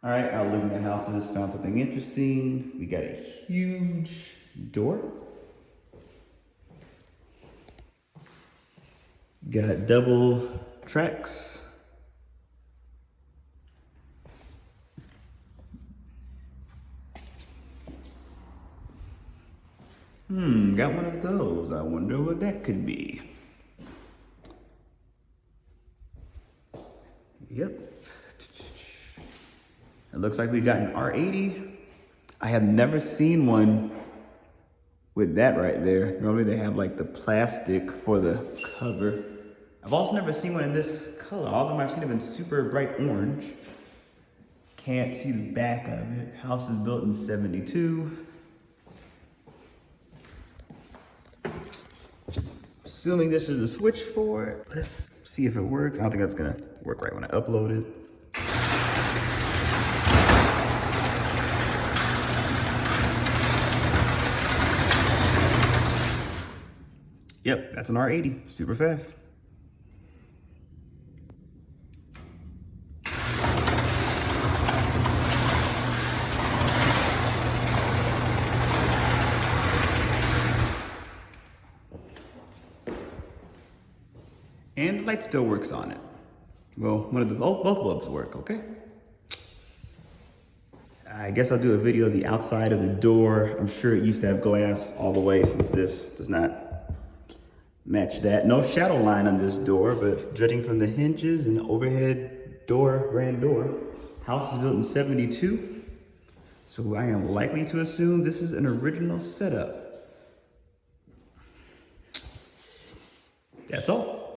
All right, out looking at houses, found something interesting. We got a huge door. Got double tracks. Got one of those. I wonder what that could be. Yep. It looks like we got an R80. I have never seen one with that right there. Normally they have like the plastic for the cover. I've also never seen one in this color. All of them I've seen have been super bright orange. Can't see the back of it. House is built in 72. Assuming this is the switch for it. Let's see if it works. I don't think that's gonna work right when I upload it. Yep, that's an R80, super fast. And the light still works on it. Well, one of the both bulbs work, okay? I guess I'll do a video of the outside of the door. I'm sure it used to have glass all the way since this does not match that. No shadow line on this door, but judging from the hinges and the overhead door, grand door, house is built in 72. So I am likely to assume this is an original setup. That's all.